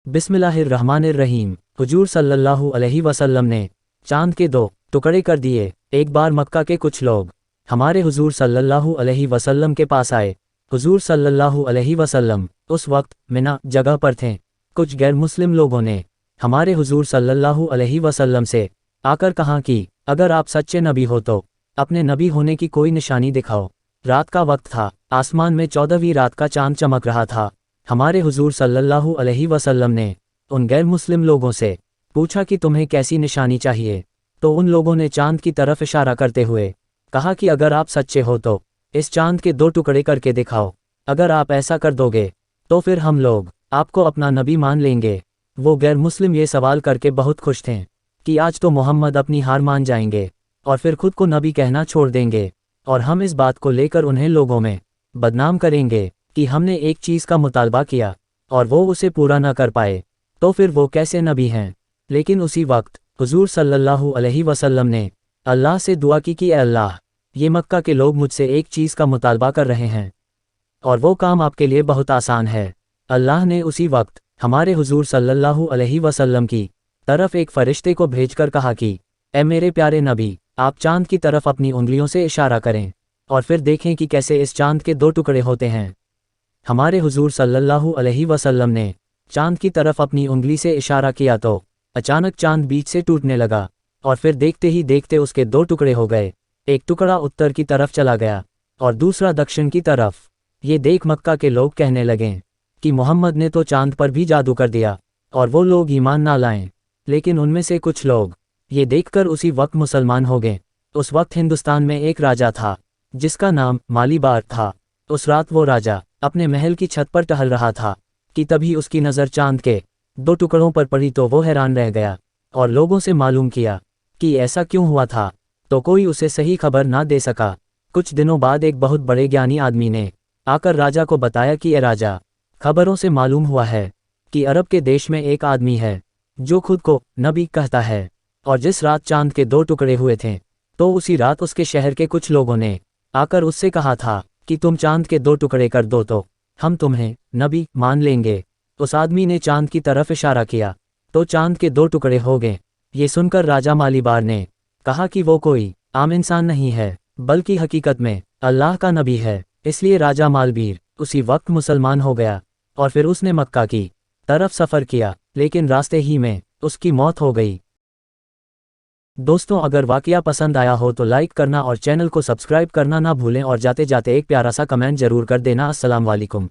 बिस्मिल्लाहिर्रहमानिर्रहीम। हुजूर सल्लल्लाहु अलैहि वसल्लम ने चांद के दो टुकड़े कर दिए। एक बार मक्का के कुछ लोग हमारे हुजूर सल्लल्लाहु अलैहि वसल्लम के पास आए। हुजूर सल्लल्लाहु अलैहि वसल्लम उस वक्त मिना जगह पर थे। कुछ गैर मुस्लिम लोगों ने हमारे हुजूर सल्लल्लाहु अलैहि वसल्लम से आकर कहा कि अगर आप सच्चे नबी हो तो अपने नबी होने की कोई निशानी दिखाओ। रात का वक्त था, आसमान में 14वीं रात का चांद चमक रहा था। हमारे हुजूर सल्लल्लाहु अलैहि वसल्लम ने उन गैर मुस्लिम लोगों से पूछा कि तुम्हें कैसी निशानी चाहिए, तो उन लोगों ने चांद की तरफ इशारा करते हुए कहा कि अगर आप सच्चे हो तो इस चांद के दो टुकड़े करके दिखाओ। अगर आप ऐसा कर दोगे तो फिर हम लोग आपको अपना नबी मान लेंगे। वो गैर मुस्लिम ये सवाल करके बहुत खुश थे कि आज तो मोहम्मद अपनी हार मान जाएंगे और फिर खुद को नबी कहना छोड़ देंगे, और हम इस बात को लेकर उन्हें लोगों में बदनाम करेंगे कि हमने एक चीज़ का मुतालबा किया और वो उसे पूरा न कर पाए, तो फिर वो कैसे नबी हैं। लेकिन उसी वक्त हुजूर सल्लल्लाहु अलैहि वसल्लम ने अल्लाह से दुआ की कि ए अल्लाह, ये मक्का के लोग मुझसे एक चीज़ का मुतालबा कर रहे हैं और वो काम आपके लिए बहुत आसान है। अल्लाह ने उसी वक्त हमारे हुजूर सल्लल्लाहु अलैहि वसल्लम की तरफ एक फरिश्ते को भेजकर कहा कि ए मेरे प्यारे नबी, आप चांद की तरफ अपनी उंगलियों से इशारा करें और फिर देखें कि कैसे इस चांद के दो टुकड़े होते हैं। हमारे हुजूर सल्लल्लाहु अलैहि वसल्लम ने चांद की तरफ अपनी उंगली से इशारा किया तो अचानक चांद बीच से टूटने लगा और फिर देखते ही देखते उसके दो टुकड़े हो गए। एक टुकड़ा उत्तर की तरफ चला गया और दूसरा दक्षिण की तरफ। ये देख मक्का के लोग कहने लगे कि मोहम्मद ने तो चांद पर भी जादू कर दिया, और वो लोग ईमान ना लाएं। लेकिन उनमें से कुछ लोग ये देखकर उसी वक्त मुसलमान हो गए। उस वक्त हिंदुस्तान में एक राजा था जिसका नाम मालीबार था। उस रात वो राजा अपने महल की छत पर टहल रहा था कि तभी उसकी नज़र चांद के दो टुकड़ों पर पड़ी तो वो हैरान रह गया और लोगों से मालूम किया कि ऐसा क्यों हुआ था, तो कोई उसे सही खबर ना दे सका। कुछ दिनों बाद एक बहुत बड़े ज्ञानी आदमी ने आकर राजा को बताया कि ए राजा, खबरों से मालूम हुआ है कि अरब के देश में एक आदमी है जो खुद को नबी कहता है, और जिस रात चांद के दो टुकड़े हुए थे तो उसी रात उसके शहर के कुछ लोगों ने आकर उससे कहा था कि तुम चांद के दो टुकड़े कर दो तो हम तुम्हें नबी मान लेंगे। उस आदमी ने चांद की तरफ इशारा किया तो चांद के दो टुकड़े हो गए। ये सुनकर राजा मालीबार ने कहा कि वो कोई आम इंसान नहीं है, बल्कि हकीकत में अल्लाह का नबी है। इसलिए राजा मालबीर उसी वक्त मुसलमान हो गया और फिर उसने मक्का की तरफ सफ़र किया, लेकिन रास्ते ही में उसकी मौत हो गई। दोस्तों, अगर वाकया पसंद आया हो तो लाइक करना और चैनल को सब्सक्राइब करना ना भूलें, और जाते जाते एक प्यारा सा कमेंट जरूर कर देना। अस्सलाम वालेकुम।